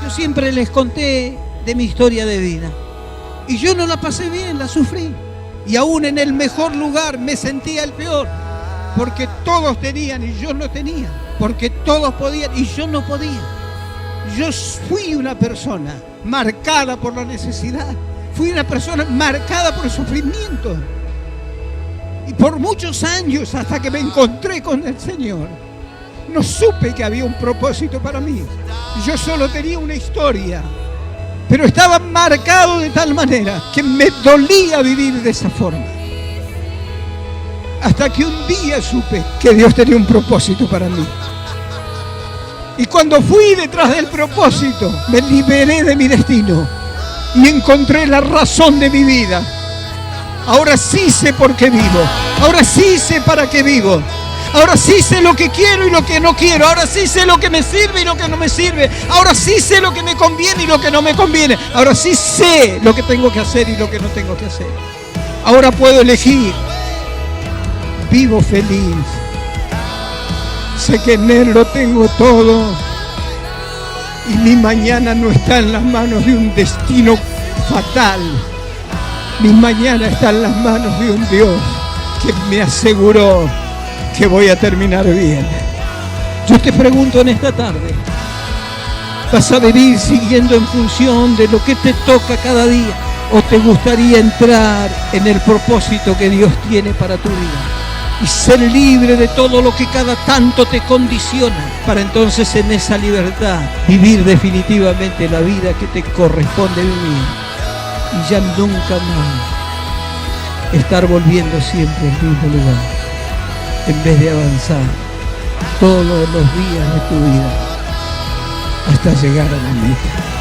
Yo siempre les conté de mi historia de vida. Y yo no la pasé bien, la sufrí. Y aún en el mejor lugar me sentía el peor. Porque todos tenían y yo no tenía. Porque todos podían y yo no podía. Yo fui una persona marcada por la necesidad. Fui una persona marcada por el sufrimiento. Y por muchos años, hasta que me encontré con el Señor, no supe que había un propósito para mí. Yo solo tenía una historia, pero estaba marcado de tal manera que me dolía vivir de esa forma. Hasta que un día supe que Dios tenía un propósito para mí. Y cuando fui detrás del propósito, me liberé de mi destino y encontré la razón de mi vida. Ahora sí sé por qué vivo. Ahora sí sé para qué vivo. Ahora sí sé lo que quiero y lo que no quiero. Ahora sí sé lo que me sirve y lo que no me sirve. Ahora sí sé lo que me conviene y lo que no me conviene. Ahora sí sé lo que tengo que hacer y lo que no tengo que hacer. Ahora puedo elegir. Vivo feliz. Sé que en Él lo tengo todo. Y mi mañana no está en las manos de un destino fatal. Mi mañana está en las manos de un Dios que me aseguró que voy a terminar bien. Yo te pregunto en esta tarde, ¿vas a vivir siguiendo en función de lo que te toca cada día? ¿O te gustaría entrar en el propósito que Dios tiene para tu vida? Y ser libre de todo lo que cada tanto te condiciona, para entonces en esa libertad vivir definitivamente la vida que te corresponde vivir. Y ya nunca más estar volviendo siempre al mismo lugar, en vez de avanzar todos los días de tu vida hasta llegar a la meta.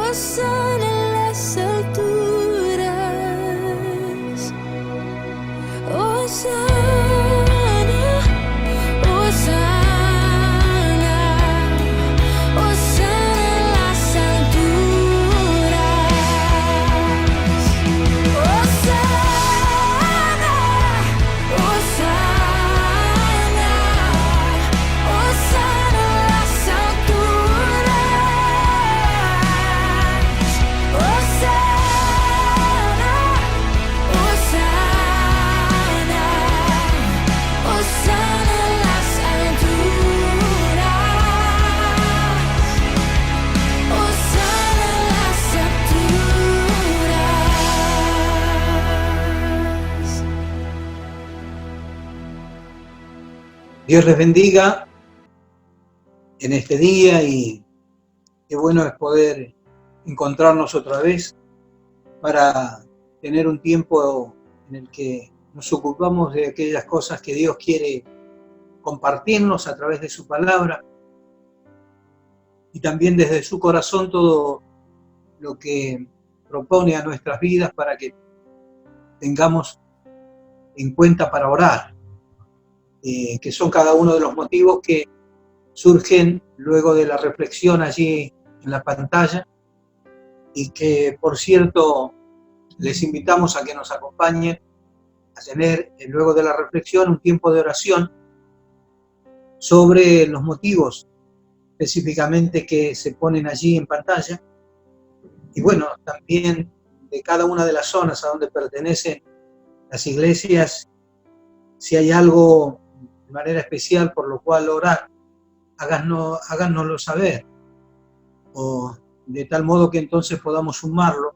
Hosana en las alturas. Hosana, Hosana, Hosana en las alturas. Hosana, Hosana, Hosana en las alturas. Hosana, Hosana, Hosana en las alturas. Hosana en las alturas. Dios les bendiga en este día y qué bueno es poder encontrarnos otra vez para tener un tiempo en el que nos ocupamos de aquellas cosas que Dios quiere compartirnos a través de su palabra y también desde su corazón todo lo que propone a nuestras vidas para que tengamos en cuenta para orar, que son cada uno de los motivos que surgen luego de la reflexión allí en la pantalla y que, por cierto, les invitamos a que nos acompañen a tener, luego de la reflexión, un tiempo de oración sobre los motivos específicamente que se ponen allí en pantalla y bueno, también de cada una de las zonas a donde pertenecen las iglesias, si hay algo de manera especial por lo cual orar, háganoslo saber, o de tal modo que entonces podamos sumarlo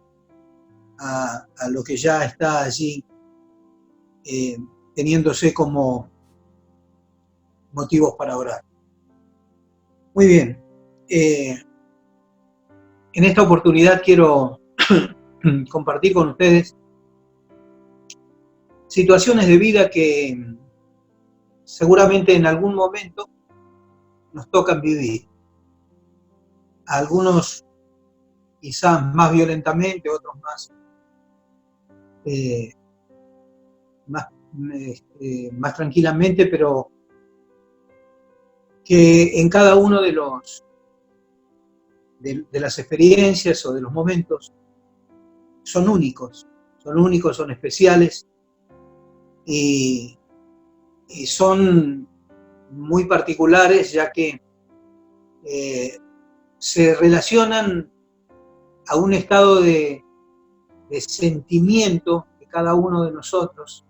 a lo que ya está allí teniéndose como motivos para orar. Muy bien, en esta oportunidad quiero compartir con ustedes situaciones de vida que seguramente en algún momento nos tocan vivir. A algunos quizás más violentamente, otros más tranquilamente, pero que en cada uno de las experiencias o de los momentos son únicos, son especiales y son muy particulares, ya que se relacionan a un estado de sentimiento de cada uno de nosotros,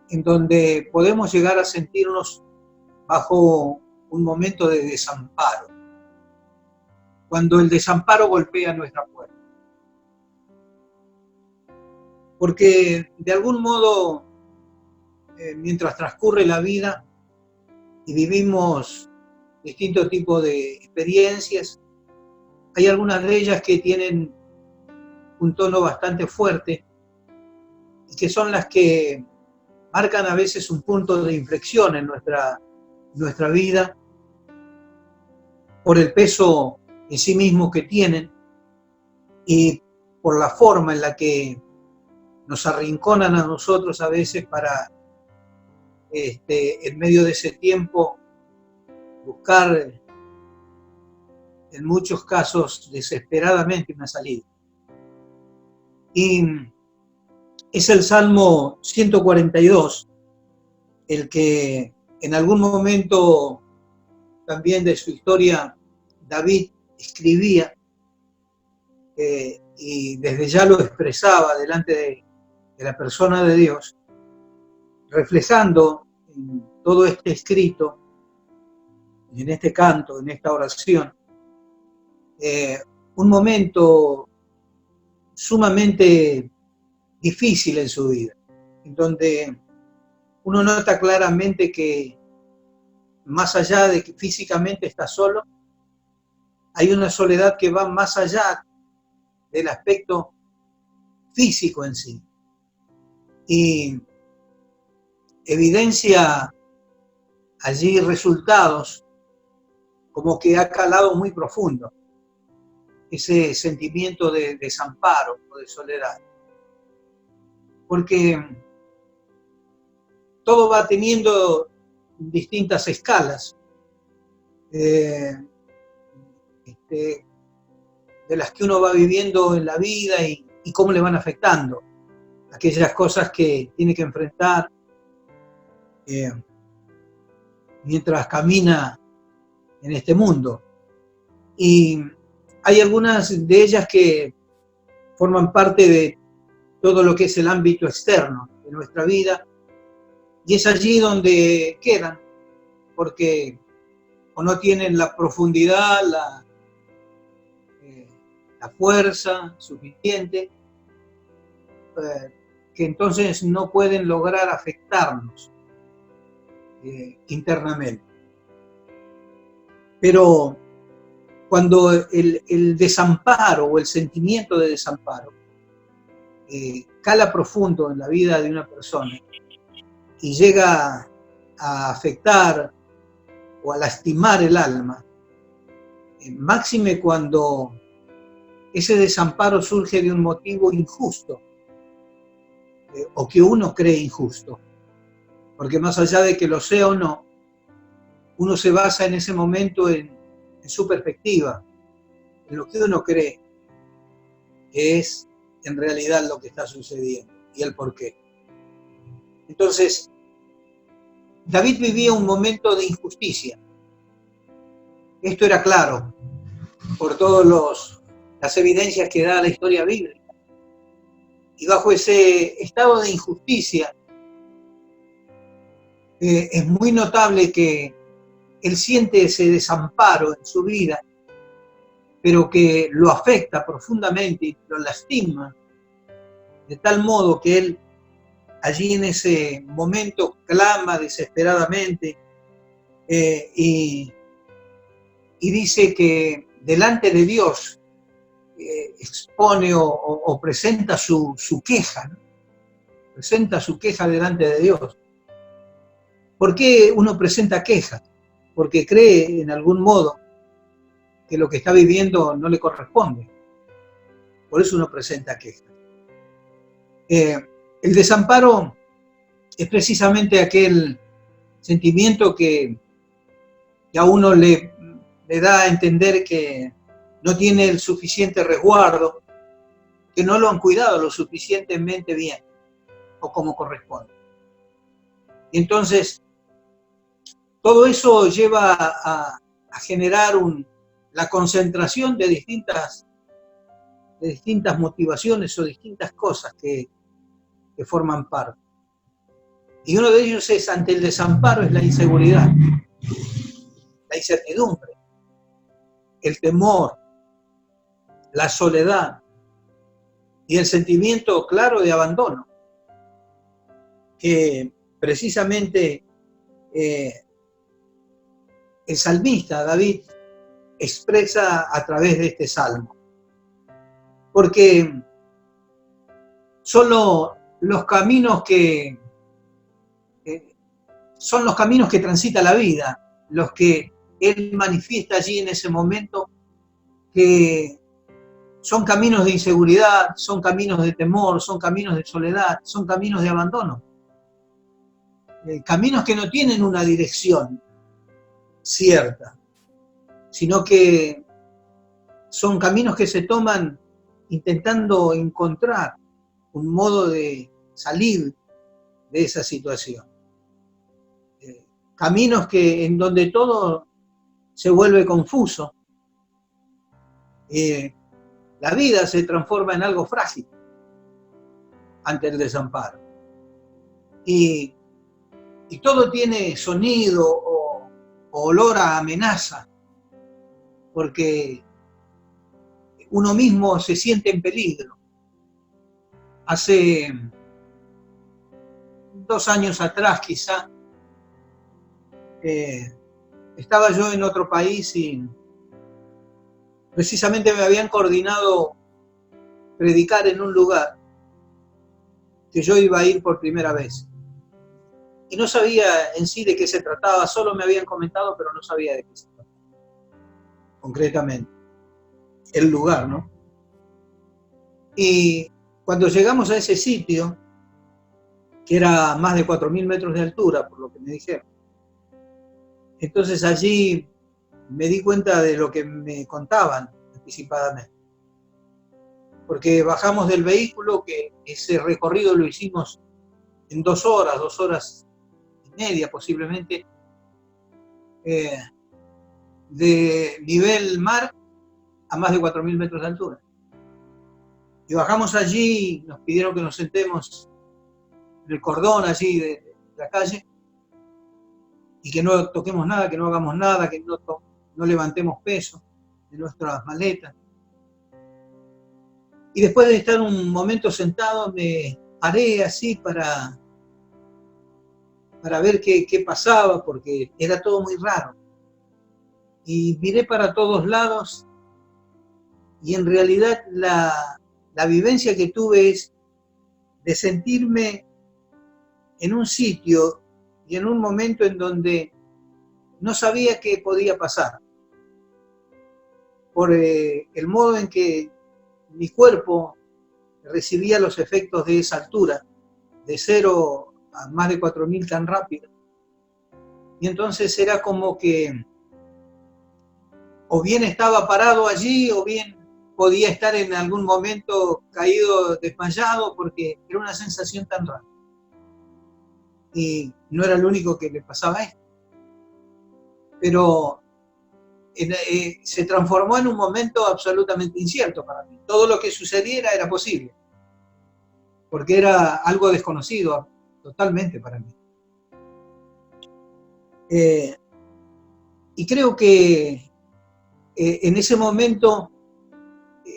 en donde podemos llegar a sentirnos bajo un momento de desamparo, cuando el desamparo golpea nuestra puerta. Porque de algún modo, mientras transcurre la vida y vivimos distintos tipos de experiencias, hay algunas de ellas que tienen un tono bastante fuerte y que son las que marcan a veces un punto de inflexión en nuestra vida por el peso en sí mismo que tienen y por la forma en la que nos arrinconan a nosotros a veces para, en medio de ese tiempo, buscar, en muchos casos, desesperadamente una salida. Y es el Salmo 142, el que en algún momento también de su historia David escribía y desde ya lo expresaba delante de la persona de Dios, reflejando en todo este escrito, en este canto, en esta oración, un momento sumamente difícil en su vida, en donde uno nota claramente que más allá de que físicamente está solo, hay una soledad que va más allá del aspecto físico en sí. Y evidencia allí resultados como que ha calado muy profundo. ese sentimiento de desamparo o de soledad. Porque todo va teniendo distintas escalas de las que uno va viviendo en la vida y cómo le van afectando aquellas cosas que tiene que enfrentar mientras camina en este mundo. Y hay algunas de ellas que forman parte de todo lo que es el ámbito externo de nuestra vida, y es allí donde quedan, porque o no tienen la profundidad, la fuerza suficiente, que entonces no pueden lograr afectarnos internamente. Pero cuando el desamparo o el sentimiento de desamparo cala profundo en la vida de una persona y llega a afectar o a lastimar el alma, máxime cuando ese desamparo surge de un motivo injusto o que uno cree injusto, porque más allá de que lo sea o no, uno se basa en ese momento en su perspectiva, en lo que uno cree que es en realidad lo que está sucediendo y el porqué. Entonces, David vivía un momento de injusticia. Esto era claro por todas las evidencias que da la historia bíblica. Y bajo ese estado de injusticia, es muy notable que él siente ese desamparo en su vida, pero que lo afecta profundamente y lo lastima, de tal modo que él allí en ese momento clama desesperadamente y dice que delante de Dios expone o presenta su queja, ¿no? Presenta su queja delante de Dios. ¿Por qué uno presenta quejas? Porque cree en algún modo que lo que está viviendo no le corresponde. Por eso uno presenta quejas. El desamparo es precisamente aquel sentimiento que a uno le da a entender que no tiene el suficiente resguardo, que no lo han cuidado lo suficientemente bien o como corresponde. Y entonces, todo eso lleva a generar la concentración de distintas motivaciones o distintas cosas que forman parte. Y uno de ellos es, ante el desamparo, es la inseguridad, la incertidumbre, el temor, la soledad y el sentimiento claro de abandono, que precisamente el salmista David expresa a través de este salmo. Porque solo los caminos son los caminos que transita la vida, los que él manifiesta allí en ese momento, que son caminos de inseguridad, son caminos de temor, son caminos de soledad, son caminos de abandono. Caminos que no tienen una dirección cierta, sino que son caminos que se toman intentando encontrar un modo de salir de esa situación. Caminos en donde todo se vuelve confuso. La vida se transforma en algo frágil ante el desamparo. Y todo tiene sonido o olor a amenaza, porque uno mismo se siente en peligro. Hace 2 años atrás quizá, estaba yo en otro país y precisamente me habían coordinado predicar en un lugar que yo iba a ir por primera vez. Y no sabía en sí de qué se trataba, solo me habían comentado, pero no sabía de qué se trataba concretamente. el lugar, ¿no? Y cuando llegamos a ese sitio, que era más de 4.000 metros de altura, por lo que me dijeron, entonces allí me di cuenta de lo que me contaban anticipadamente. Porque bajamos del vehículo, que ese recorrido lo hicimos en 2 horas y media posiblemente, de nivel mar a más de 4.000 metros de altura. Y bajamos allí, nos pidieron que nos sentemos en el cordón allí de la calle y que no toquemos nada, que no hagamos nada, que no levantemos peso de nuestras maletas. Y después de estar un momento sentado, me paré así para ver qué pasaba, porque era todo muy raro. Y miré para todos lados y en realidad la vivencia que tuve es de sentirme en un sitio y en un momento en donde no sabía qué podía pasar, por el modo en que mi cuerpo recibía los efectos de esa altura, de 0 a más de 4.000 tan rápido. Y entonces era como que o bien estaba parado allí, o bien podía estar en algún momento caído, desmayado, porque era una sensación tan rara. Y no era el único que le pasaba esto. Pero se transformó en un momento absolutamente incierto para mí. Todo lo que sucediera era posible, porque era algo desconocido totalmente para mí. Y creo que en ese momento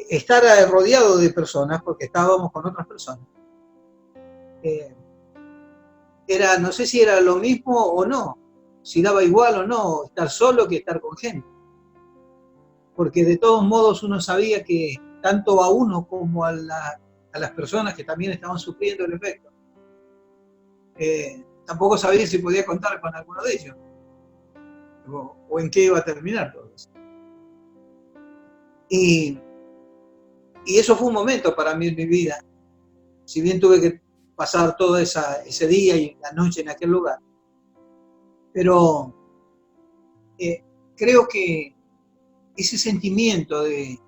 estar rodeado de personas, porque estábamos con otras personas, no sé si era lo mismo o no, si daba igual o no estar solo que estar con gente. Porque de todos modos uno sabía que tanto a uno como a las personas que también estaban sufriendo el efecto, tampoco sabía si podía contar con alguno de ellos, o en qué iba a terminar todo eso. Y eso fue un momento para mí en mi vida, si bien tuve que pasar todo ese día y la noche en aquel lugar. Pero creo que ese sentimiento de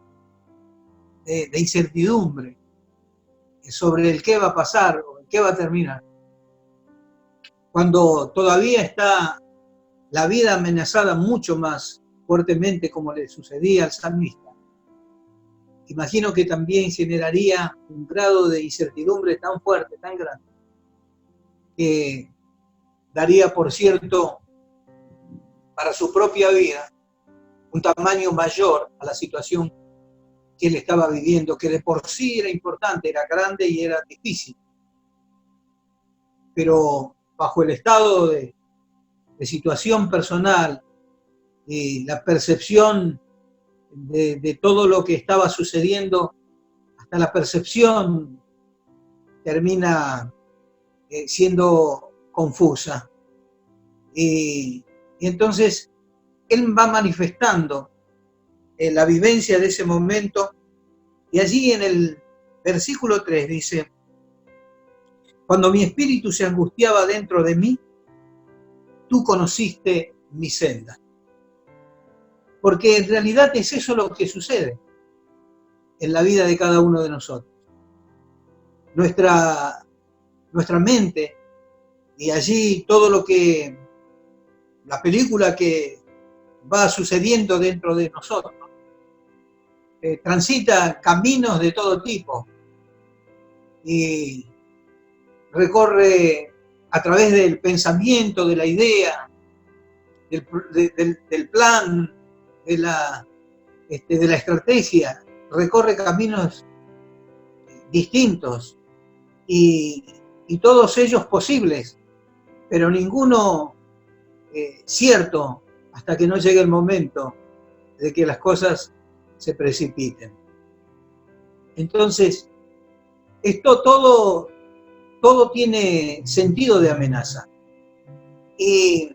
incertidumbre sobre el qué va a pasar o el qué va a terminar, cuando todavía está la vida amenazada mucho más fuertemente como le sucedía al salmista, imagino que también generaría un grado de incertidumbre tan fuerte, tan grande, que daría, por cierto, para su propia vida, un tamaño mayor a la situación que él estaba viviendo, que de por sí era importante, era grande y era difícil. Pero bajo el estado de situación personal y la percepción de todo lo que estaba sucediendo, hasta la percepción termina siendo confusa. Y entonces él va manifestando la vivencia de ese momento, y allí en el versículo 3 dice: cuando mi espíritu se angustiaba dentro de mí, tú conociste mi senda. Porque en realidad es eso lo que sucede en la vida de cada uno de nosotros. Nuestra mente, y allí todo lo que, la película que va sucediendo dentro de nosotros, transita caminos de todo tipo y recorre a través del pensamiento, de la idea, del plan, de la estrategia, recorre caminos distintos y todos ellos posibles, pero ninguno cierto hasta que no llegue el momento de que las cosas se precipiten. Entonces, esto todo tiene sentido de amenaza. Y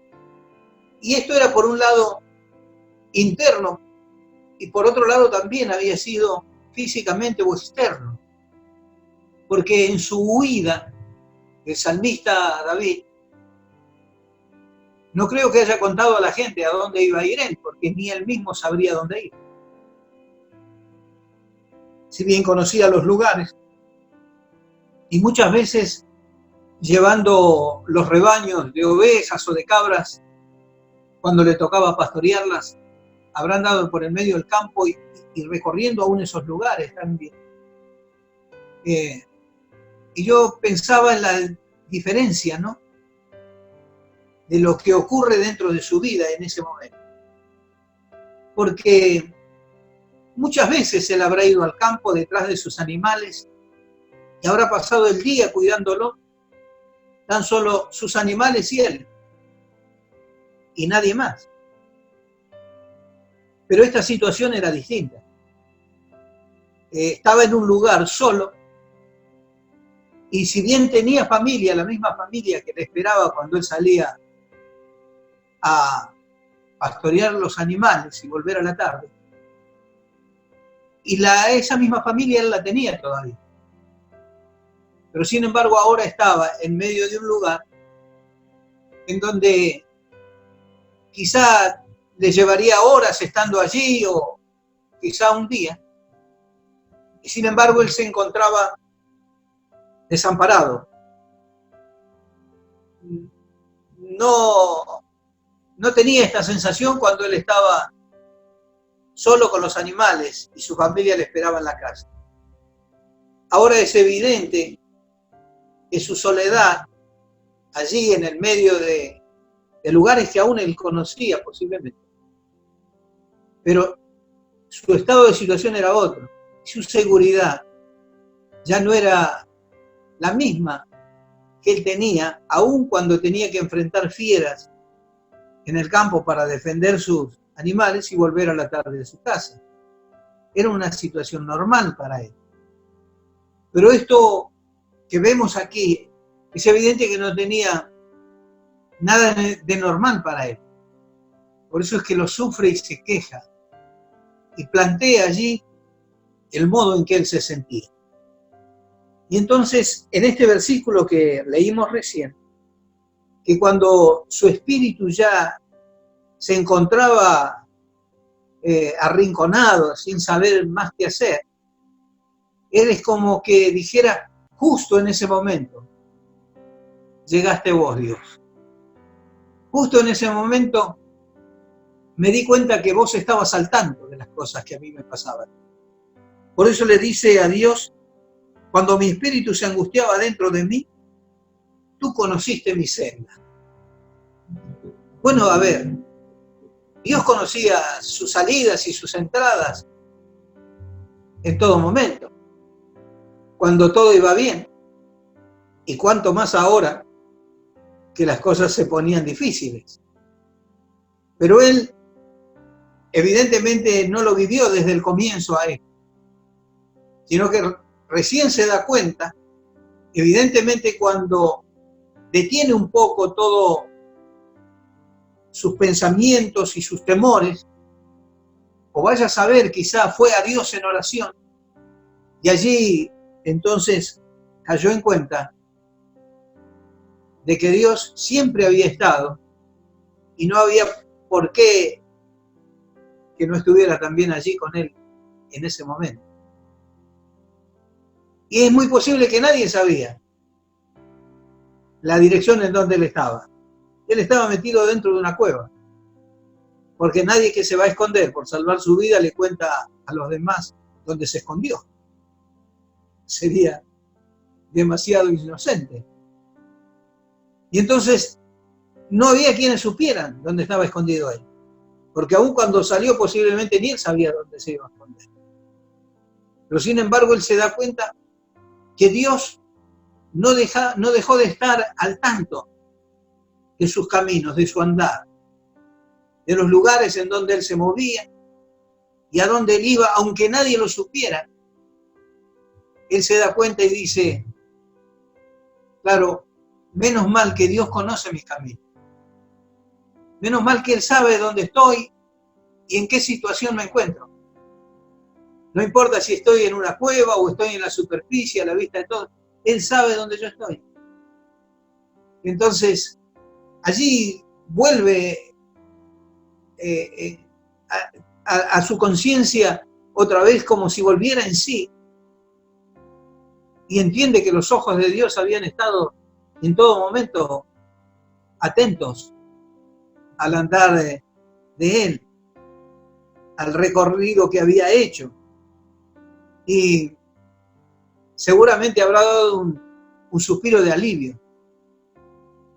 esto era por un lado interno, y por otro lado también había sido físicamente o externo, porque en su huida, el salmista David, no creo que haya contado a la gente a dónde iba a ir él, porque ni él mismo sabría dónde ir. Si bien conocía los lugares, y muchas veces llevando los rebaños de ovejas o de cabras, cuando le tocaba pastorearlas, habrán dado por el medio del campo y recorriendo aún esos lugares también. Y yo pensaba en la diferencia, ¿no?, de lo que ocurre dentro de su vida en ese momento. Porque muchas veces él habrá ido al campo detrás de sus animales y habrá pasado el día cuidándolo, tan solo sus animales y él, y nadie más. Pero esta situación era distinta. Estaba en un lugar solo, y si bien tenía familia, la misma familia que le esperaba cuando él salía a pastorear los animales y volver a la tarde, y esa misma familia él la tenía todavía. Pero sin embargo ahora estaba en medio de un lugar en donde quizá le llevaría horas estando allí o quizá un día, y sin embargo él se encontraba desamparado. No tenía esta sensación cuando él estaba solo con los animales y su familia le esperaba en la casa. Ahora es evidente que su soledad, allí en el medio de lugares que aún él conocía posiblemente, pero su estado de situación era otro. Su seguridad ya no era la misma que él tenía, aun cuando tenía que enfrentar fieras en el campo para defender sus animales y volver a la tarde de su casa. Era una situación normal para él. Pero esto que vemos aquí es evidente que no tenía nada de normal para él. Por eso es que lo sufre y se queja y plantea allí el modo en que él se sentía. Y entonces, en este versículo que leímos recién, que cuando su espíritu ya se encontraba arrinconado, sin saber más qué hacer, él es como que dijera, justo en ese momento, llegaste vos, Dios. Justo en ese momento me di cuenta que vos estabas al tanto de las cosas que a mí me pasaban. Por eso le dice a Dios, cuando mi espíritu se angustiaba dentro de mí, tú conociste mi senda. Bueno, a ver, Dios conocía sus salidas y sus entradas en todo momento, cuando todo iba bien, y cuanto más ahora que las cosas se ponían difíciles. Pero él evidentemente no lo vivió desde el comienzo a esto, sino que recién se da cuenta, evidentemente cuando detiene un poco todos sus pensamientos y sus temores, o vaya a saber, quizá fue a Dios en oración, y allí entonces cayó en cuenta de que Dios siempre había estado y no había por qué que no estuviera también allí con él en ese momento. Y es muy posible que nadie sabía la dirección en donde él estaba. Él estaba metido dentro de una cueva, porque nadie que se va a esconder por salvar su vida le cuenta a los demás dónde se escondió. Sería demasiado inocente. Y entonces no había quienes supieran dónde estaba escondido él, porque aún cuando salió posiblemente ni él sabía dónde se iba a esconder. Pero sin embargo él se da cuenta que Dios no dejó de estar al tanto de sus caminos, de su andar, de los lugares en donde él se movía y a donde él iba, aunque nadie lo supiera. Él se da cuenta y dice, claro, menos mal que Dios conoce mis caminos. Menos mal que Él sabe dónde estoy y en qué situación me encuentro. No importa si estoy en una cueva o estoy en la superficie, a la vista de todos, Él sabe dónde yo estoy. Entonces, allí vuelve a su conciencia otra vez como si volviera en sí y entiende que los ojos de Dios habían estado en todo momento atentos al andar de Él, al recorrido que había hecho. Y seguramente habrá dado un suspiro de alivio,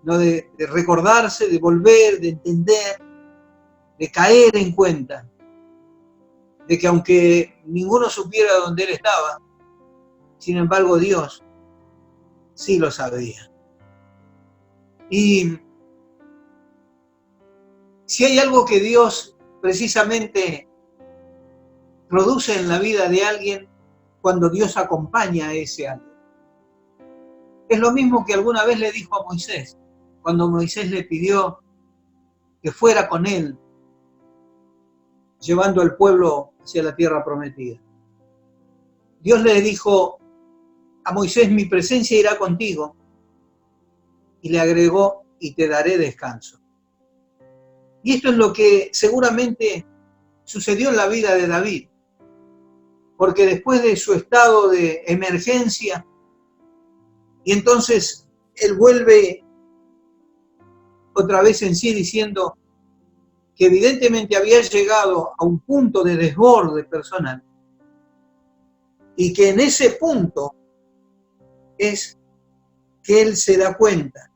¿no? De recordarse, de volver, de entender, de caer en cuenta de que aunque ninguno supiera dónde él estaba, sin embargo Dios sí lo sabía. Y si hay algo que Dios precisamente produce en la vida de alguien, cuando Dios acompaña a ese alguien. Es lo mismo que alguna vez le dijo a Moisés, cuando Moisés le pidió que fuera con él, llevando al pueblo hacia la tierra prometida. Dios le dijo a Moisés, mi presencia irá contigo, y le agregó, y te daré descanso. Y esto es lo que seguramente sucedió en la vida de David, porque después de su estado de emergencia, y entonces él vuelve otra vez en sí diciendo que evidentemente había llegado a un punto de desborde personal, y que en ese punto es que él se da cuenta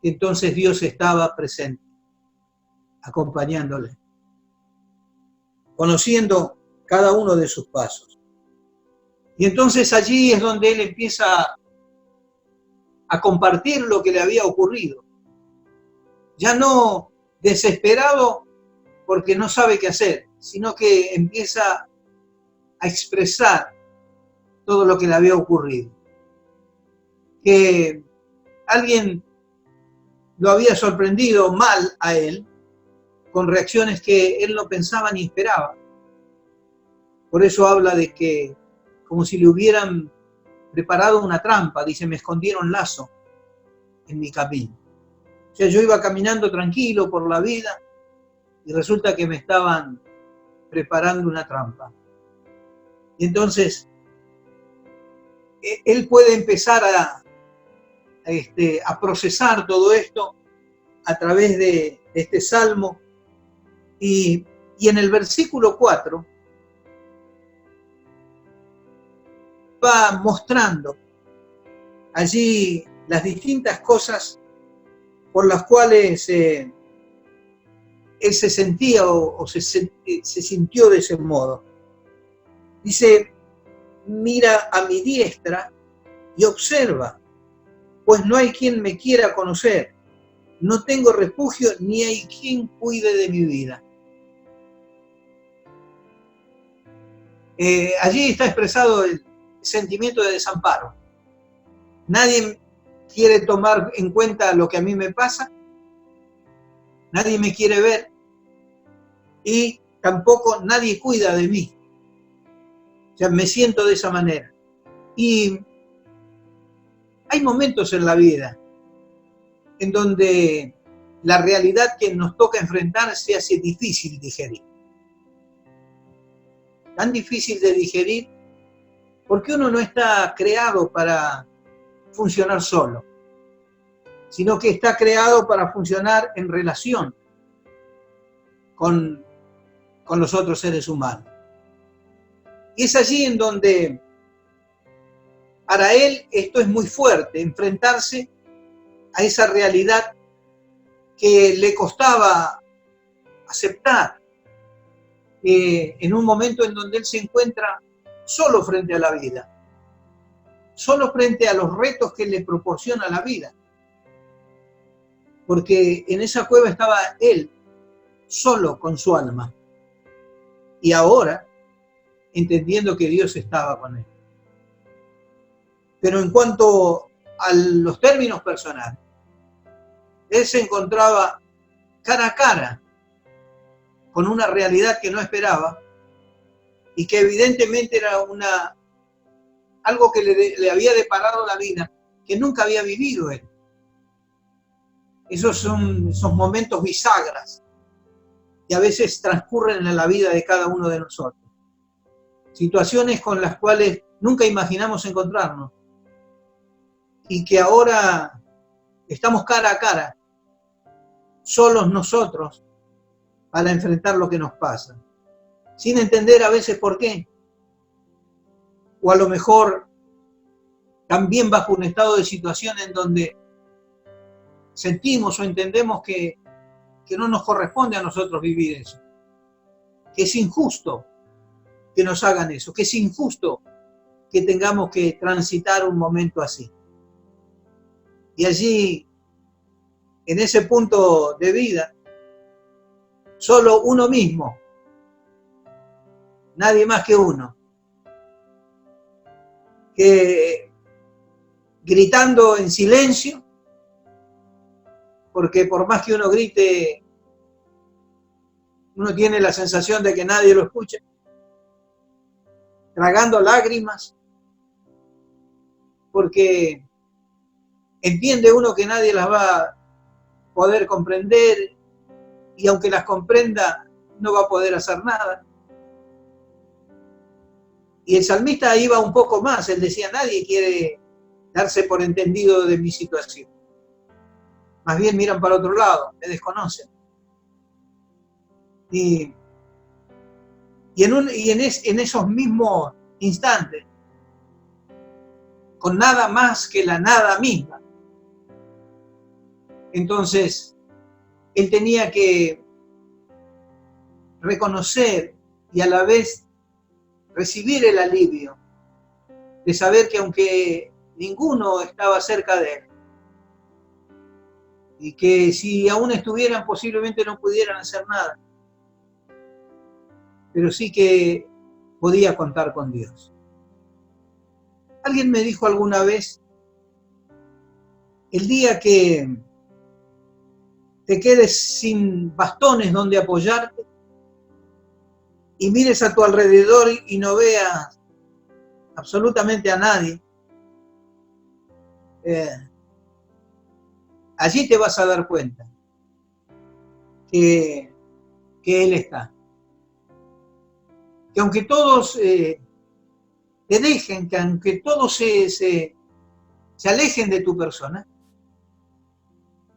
que entonces Dios estaba presente, acompañándole, conociendo cada uno de sus pasos. Y entonces allí es donde él empieza a compartir lo que le había ocurrido. Ya no desesperado porque no sabe qué hacer, sino que empieza a expresar todo lo que le había ocurrido. Que alguien lo había sorprendido mal a él, con reacciones que él no pensaba ni esperaba. Por eso habla de que, como si le hubieran preparado una trampa, dice, me escondieron lazo en mi camino. O sea, yo iba caminando tranquilo por la vida y resulta que me estaban preparando una trampa. Y entonces, él puede empezar a procesar todo esto a través de este salmo. Y en el versículo 4 va mostrando allí las distintas cosas por las cuales él se sentía o se sintió de ese modo. Dice, mira a mi diestra y observa, pues no hay quien me quiera conocer, no tengo refugio ni hay quien cuide de mi vida. Allí está expresado el sentimiento de desamparo. Nadie quiere tomar en cuenta lo que a mí me pasa, nadie me quiere ver y tampoco nadie cuida de mí. O sea, me siento de esa manera. Y hay momentos en la vida en donde la realidad que nos toca enfrentar se hace difícil digerir. Tan difícil de digerir porque uno no está creado para funcionar solo, sino que está creado para funcionar en relación con los otros seres humanos. Y es allí en donde para él esto es muy fuerte, enfrentarse a esa realidad que le costaba aceptar, en un momento en donde él se encuentra solo frente a la vida, solo frente a los retos que le proporciona la vida, porque en esa cueva estaba él, solo con su alma, y ahora entendiendo que Dios estaba con él. Pero en cuanto a los términos personales, él se encontraba cara a cara con una realidad que no esperaba y que evidentemente era algo que le había deparado la vida, que nunca había vivido él. Esos momentos bisagras que a veces transcurren en la vida de cada uno de nosotros. Situaciones con las cuales nunca imaginamos encontrarnos y que ahora estamos cara a cara, solos nosotros, para enfrentar lo que nos pasa, sin entender a veces por qué, o a lo mejor también bajo un estado de situación en donde sentimos o entendemos que no nos corresponde a nosotros vivir eso, que es injusto que nos hagan eso, que es injusto que tengamos que transitar un momento así. Y allí, en ese punto de vida, solo uno mismo, nadie más que uno, que gritando en silencio, porque por más que uno grite, uno tiene la sensación de que nadie lo escucha, tragando lágrimas, porque entiende uno que nadie las va a poder comprender, y aunque las comprenda, no va a poder hacer nada. Y el salmista iba un poco más, él decía, nadie quiere darse por entendido de mi situación. Más bien miran para otro lado, me desconocen. Y en esos mismos instantes, con nada más que la nada misma, entonces él tenía que reconocer y a la vez recibir el alivio de saber que aunque ninguno estaba cerca de él, y que si aún estuvieran posiblemente no pudieran hacer nada, pero sí que podía contar con Dios. Alguien me dijo alguna vez, el día que te quedes sin bastones donde apoyarte y mires a tu alrededor y no veas absolutamente a nadie, allí te vas a dar cuenta que Él está. Que aunque todos te dejen, que aunque todos se alejen de tu persona,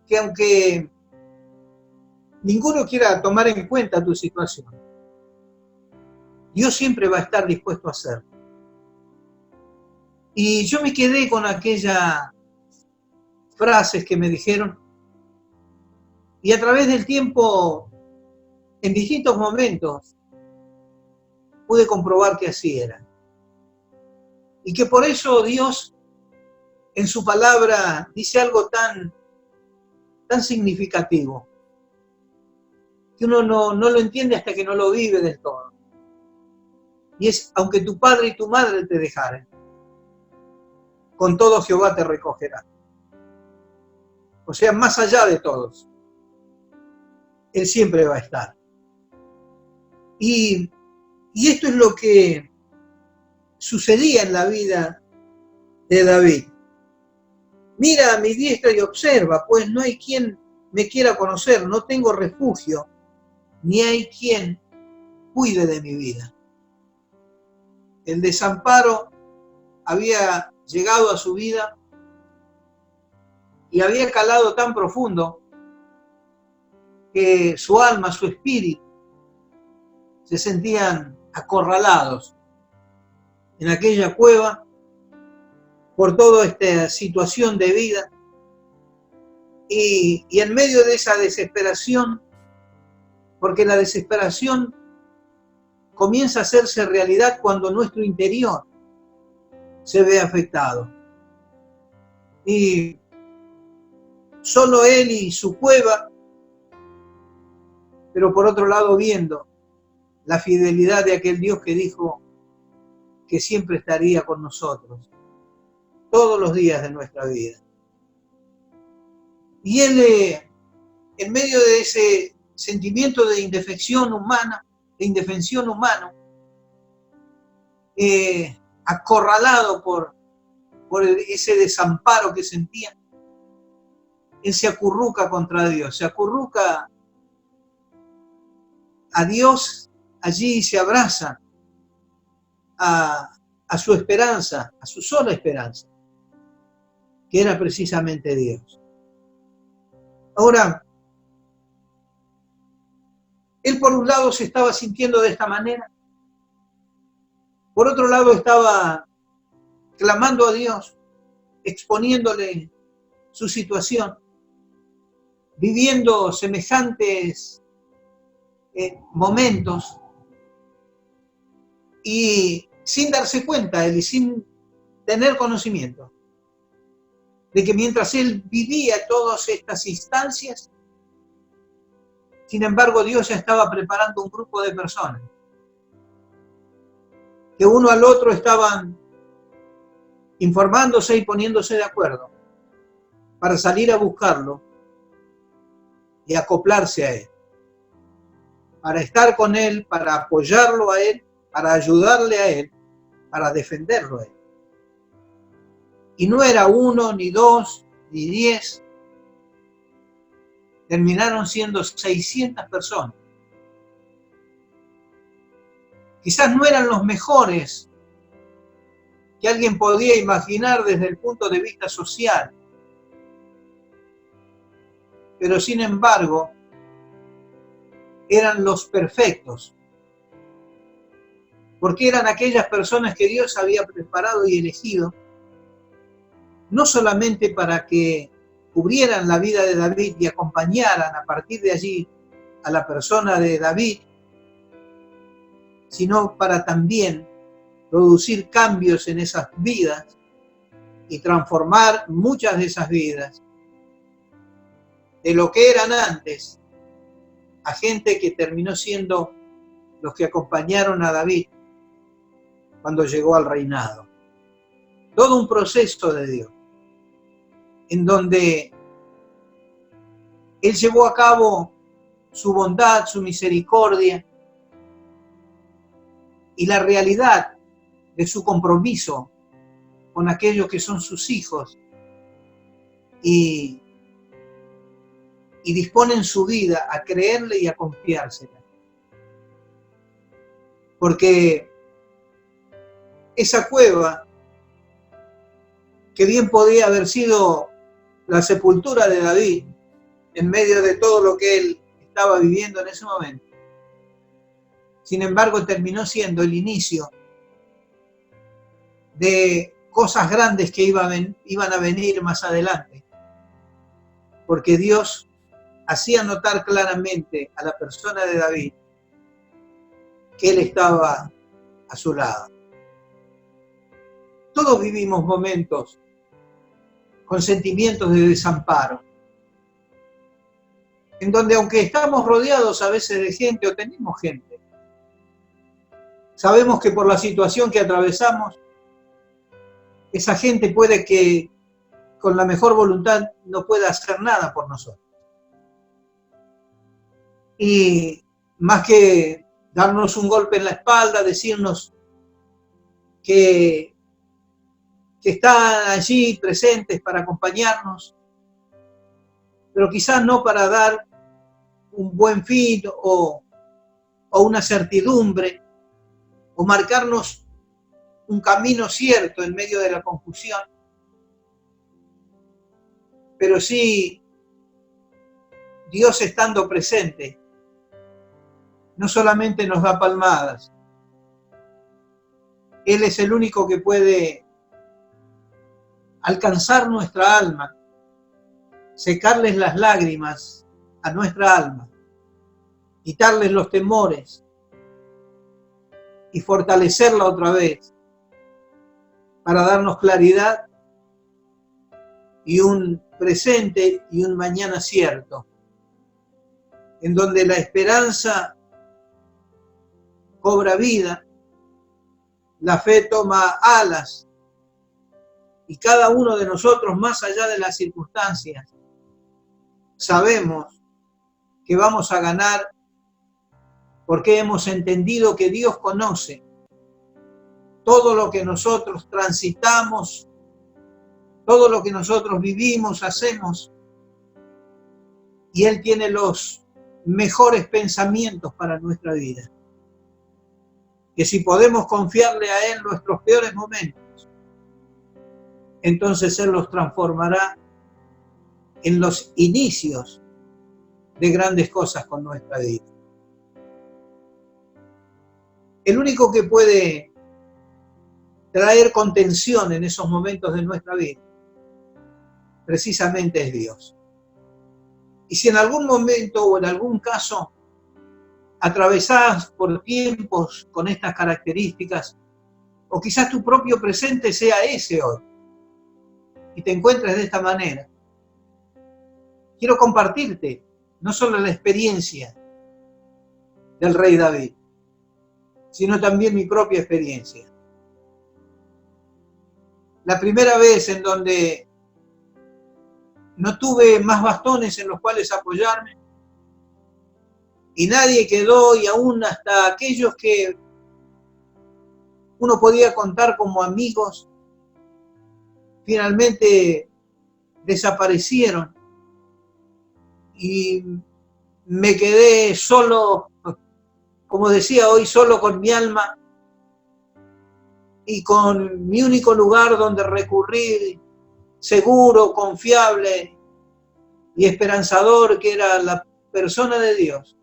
que aunque ninguno quiera tomar en cuenta tu situación, Dios siempre va a estar dispuesto a hacerlo. Y yo me quedé con aquellas frases que me dijeron, y a través del tiempo, en distintos momentos, pude comprobar que así era. Y que por eso Dios, en su palabra, dice algo tan significativo, que uno no lo entiende hasta que no lo vive del todo. Y es, aunque tu padre y tu madre te dejaren, con todo Jehová te recogerá. O sea, más allá de todos, Él siempre va a estar. Y esto es lo que sucedía en la vida de David. Mira a mi diestra y observa, pues no hay quien me quiera conocer, no tengo refugio, ni hay quien cuide de mi vida. El desamparo había llegado a su vida y había calado tan profundo que su alma, su espíritu, se sentían acorralados en aquella cueva por toda esta situación de vida. Y en medio de esa desesperación, porque la desesperación comienza a hacerse realidad cuando nuestro interior se ve afectado. Y solo él y su cueva, pero por otro lado viendo la fidelidad de aquel Dios que dijo que siempre estaría con nosotros todos los días de nuestra vida. Y él, en medio de ese sentimiento de indefensión humana, acorralado por ese desamparo que sentía, él se acurruca contra Dios, se acurruca a Dios allí y se abraza a su esperanza, a su sola esperanza, que era precisamente Dios. Ahora, él por un lado se estaba sintiendo de esta manera, por otro lado estaba clamando a Dios, exponiéndole su situación, viviendo semejantes momentos y sin darse cuenta él y sin tener conocimiento de que mientras él vivía todas estas instancias, sin embargo Dios ya estaba preparando un grupo de personas que uno al otro estaban informándose y poniéndose de acuerdo para salir a buscarlo y acoplarse a él, para estar con él, para apoyarlo a él, para ayudarle a él, para defenderlo a él. Y no era 1, ni 2, ni 10, terminaron siendo 600 personas. Quizás no eran los mejores que alguien podía imaginar desde el punto de vista social, pero sin embargo eran los perfectos, porque eran aquellas personas que Dios había preparado y elegido, no solamente para que cubrieran la vida de David y acompañaran a partir de allí a la persona de David, sino para también producir cambios en esas vidas y transformar muchas de esas vidas de lo que eran antes a gente que terminó siendo los que acompañaron a David cuando llegó al reinado. Todo un proceso de Dios, en donde Él llevó a cabo su bondad, su misericordia y la realidad de su compromiso con aquellos que son sus hijos y disponen su vida a creerle y a confiársela. Porque esa cueva, que bien podía haber sido la sepultura de David, en medio de todo lo que él estaba viviendo en ese momento, sin embargo terminó siendo el inicio de cosas grandes que iban a venir más adelante, porque Dios hacía notar claramente a la persona de David que él estaba a su lado. Todos vivimos momentos con sentimientos de desamparo, en donde aunque estamos rodeados a veces de gente o tenemos gente, sabemos que por la situación que atravesamos, esa gente puede que con la mejor voluntad no pueda hacer nada por nosotros. Y más que darnos un golpe en la espalda, decirnos que están allí presentes para acompañarnos, pero quizás no para dar un buen fin o una certidumbre, o marcarnos un camino cierto en medio de la confusión, pero sí Dios estando presente, no solamente nos da palmadas, Él es el único que puede alcanzar nuestra alma, secarles las lágrimas a nuestra alma, quitarles los temores y fortalecerla otra vez para darnos claridad y un presente y un mañana cierto, en donde la esperanza cobra vida, la fe toma alas y cada uno de nosotros, más allá de las circunstancias, sabemos que vamos a ganar porque hemos entendido que Dios conoce todo lo que nosotros transitamos, todo lo que nosotros vivimos, hacemos, y Él tiene los mejores pensamientos para nuestra vida. Que si podemos confiarle a Él nuestros peores momentos, entonces Él los transformará en los inicios de grandes cosas con nuestra vida. El único que puede traer contención en esos momentos de nuestra vida, precisamente es Dios. Y si en algún momento o en algún caso atravesás por tiempos con estas características, o quizás tu propio presente sea ese hoy, y te encuentres de esta manera, quiero compartirte no solo la experiencia del rey David, sino también mi propia experiencia. La primera vez en donde no tuve más bastones en los cuales apoyarme, y nadie quedó, y aún hasta aquellos que uno podía contar como amigos, finalmente desaparecieron, y me quedé solo, como decía hoy, solo con mi alma, y con mi único lugar donde recurrir, seguro, confiable y esperanzador, que era la persona de Dios.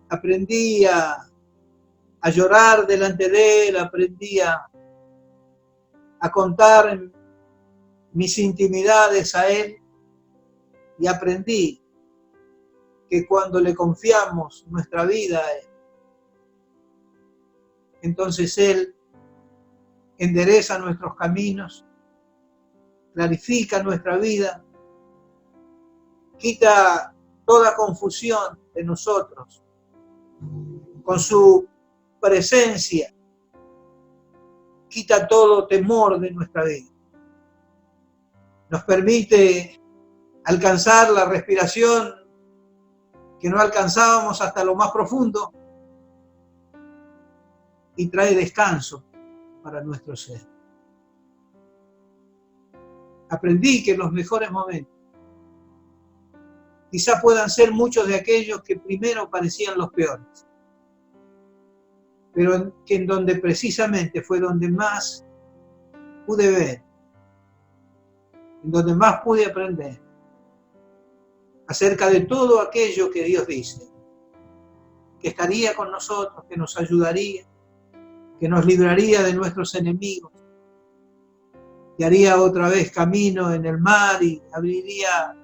Aprendí a llorar delante de Él, aprendí a contar mis intimidades a Él, y aprendí que cuando le confiamos nuestra vida a Él, entonces Él endereza nuestros caminos, clarifica nuestra vida, quita toda confusión de nosotros, con su presencia, quita todo temor de nuestra vida. Nos permite alcanzar la respiración que no alcanzábamos hasta lo más profundo, y trae descanso para nuestro ser. Aprendí que los mejores momentos quizá puedan ser muchos de aquellos que primero parecían los peores, pero que en donde precisamente fue donde más pude ver, en donde más pude aprender acerca de todo aquello que Dios dice, que estaría con nosotros, que nos ayudaría, que nos libraría de nuestros enemigos, que haría otra vez camino en el mar y abriría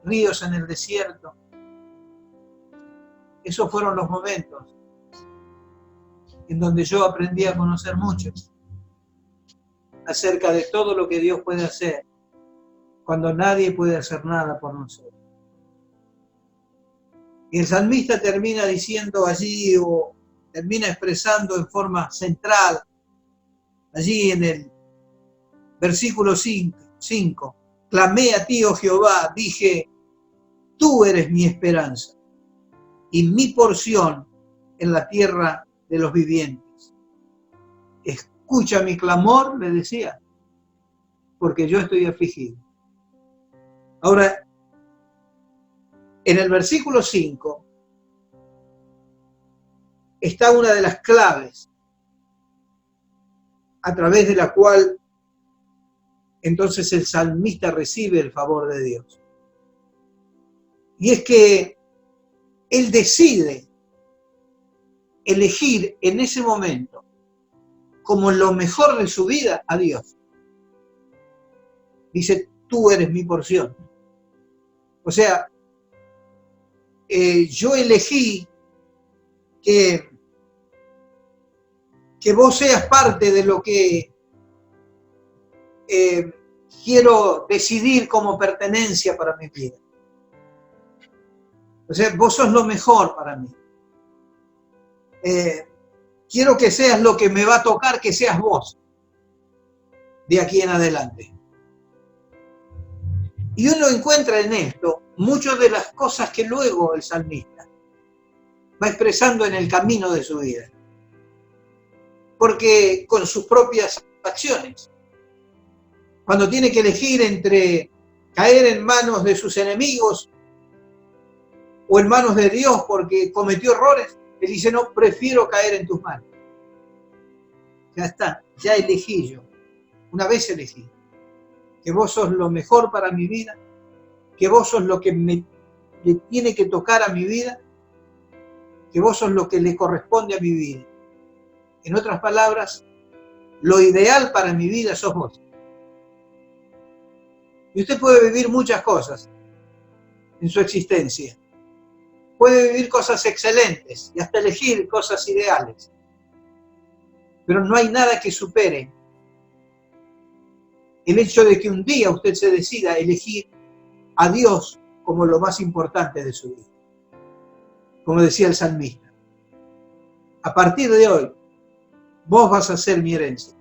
ríos en el desierto. Esos fueron los momentos en donde yo aprendí a conocer mucho acerca de todo lo que Dios puede hacer cuando nadie puede hacer nada por nosotros. Y el salmista termina diciendo allí, o termina expresando en forma central, allí en el versículo 5, clamé a ti, oh Jehová, dije, tú eres mi esperanza y mi porción en la tierra de los vivientes. Escucha mi clamor, le decía, porque yo estoy afligido. Ahora, en el versículo 5 está una de las claves a través de la cual entonces el salmista recibe el favor de Dios. Y es que él decide elegir en ese momento como lo mejor de su vida a Dios. Dice, tú eres mi porción. O sea, yo elegí que vos seas parte de lo que quiero decidir como pertenencia para mi vida. O sea, vos sos lo mejor para mí. Quiero que seas lo que me va a tocar, que seas vos, de aquí en adelante. Y uno encuentra en esto muchas de las cosas que luego el salmista va expresando en el camino de su vida. porque con sus propias acciones. Cuando tiene que elegir entre caer en manos de sus enemigos o en manos de Dios porque cometió errores, él dice, no, prefiero caer en tus manos. Ya está, ya elegí yo. Una vez elegí que vos sos lo mejor para mi vida, que vos sos lo que le tiene que tocar a mi vida, que vos sos lo que le corresponde a mi vida. En otras palabras, lo ideal para mi vida sos vos. Y usted puede vivir muchas cosas en su existencia. Puede vivir cosas excelentes y hasta elegir cosas ideales. Pero no hay nada que supere el hecho de que un día usted se decida elegir a Dios como lo más importante de su vida. Como decía el salmista, a partir de hoy, vos vas a ser mi herencia.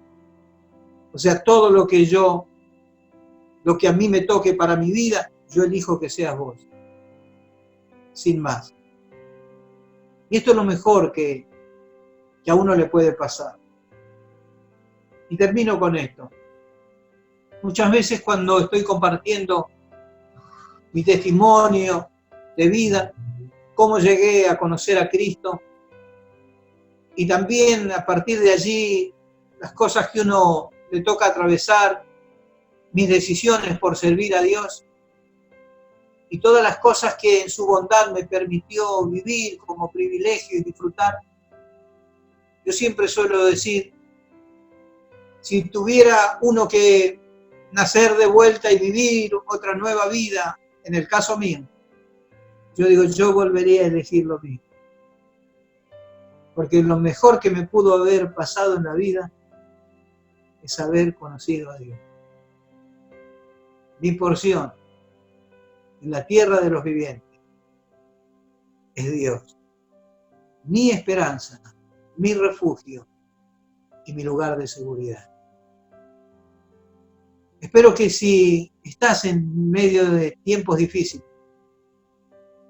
O sea, todo lo que a mí me toque para mi vida, yo elijo que seas vos. Sin más. Y esto es lo mejor que a uno le puede pasar. Y termino con esto. Muchas veces cuando estoy compartiendo mi testimonio de vida, cómo llegué a conocer a Cristo, y también a partir de allí las cosas que uno le toca atravesar, mis decisiones por servir a Dios, y todas las cosas que en su bondad me permitió vivir como privilegio y disfrutar. Yo siempre suelo decir, si tuviera uno que nacer de vuelta y vivir otra nueva vida, en el caso mío, yo digo, yo volvería a elegir lo mismo. Porque lo mejor que me pudo haber pasado en la vida es haber conocido a Dios. Mi porción en la tierra de los vivientes es Dios. Mi esperanza, mi refugio y mi lugar de seguridad. Espero que si estás en medio de tiempos difíciles,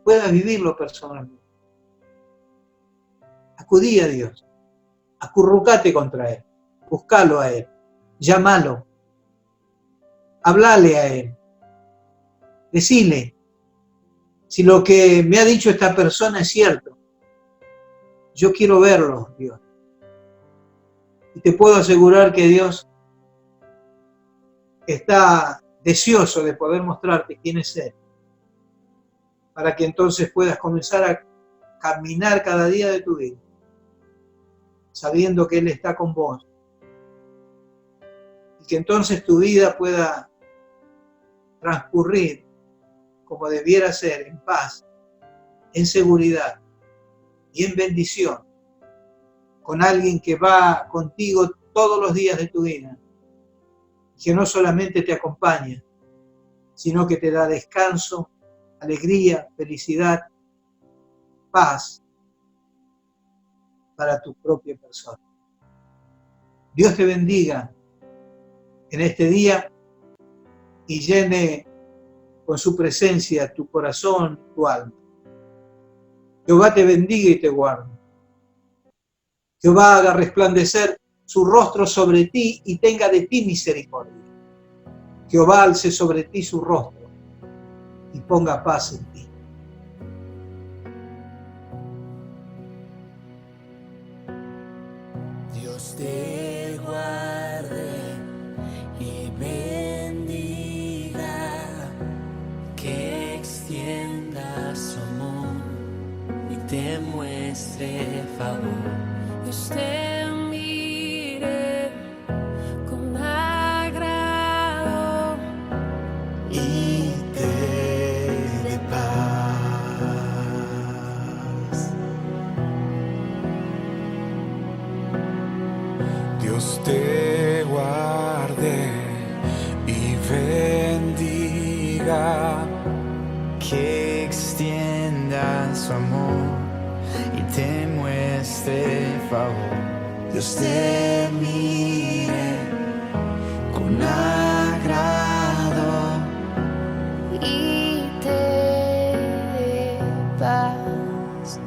puedas vivirlo personalmente. Acudí a Dios, acurrucate contra Él, buscalo a Él, llámalo, hablale a Él, decile si lo que me ha dicho esta persona es cierto. Yo quiero verlo, Dios. Y te puedo asegurar que Dios está deseoso de poder mostrarte quién es Él, para que entonces puedas comenzar a caminar cada día de tu vida, sabiendo que Él está con vos, y que entonces tu vida pueda transcurrir como debiera ser, en paz, en seguridad y en bendición, con alguien que va contigo todos los días de tu vida, que no solamente te acompaña, sino que te da descanso, alegría, felicidad, paz para tu propia persona. Dios te bendiga en este día y llene con su presencia tu corazón, tu alma. Jehová te bendiga y te guarde. Jehová haga resplandecer su rostro sobre ti y tenga de ti misericordia. Jehová alce sobre ti su rostro y ponga paz en ti. Dios te guarde y bendiga, que extienda su amor y te muestre favor. Dios te mire con agrado y te dé paz. Dios te guarde y bendiga, que extienda su amor y te muestre favor. Dios te mire con agrado y te dé paz.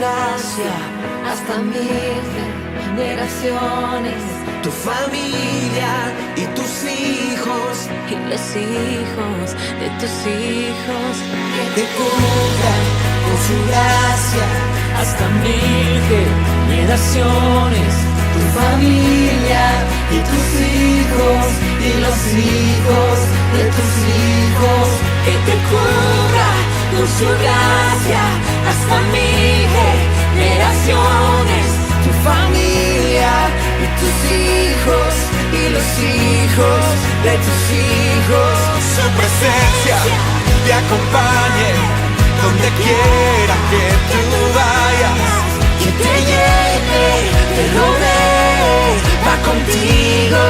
gracia hasta 1000 generaciones, tu familia y tus hijos y los hijos de tus hijos, que te cubran con su gracia hasta 1000 generaciones, tu familia y tus hijos y los hijos de tus hijos, que te cubra con su gracia hasta 1000 generaciones, tu familia y tus hijos y los hijos de tus hijos. Su presencia te acompañe donde quiera que tú vayas, que te llene, te rodee, va contigo,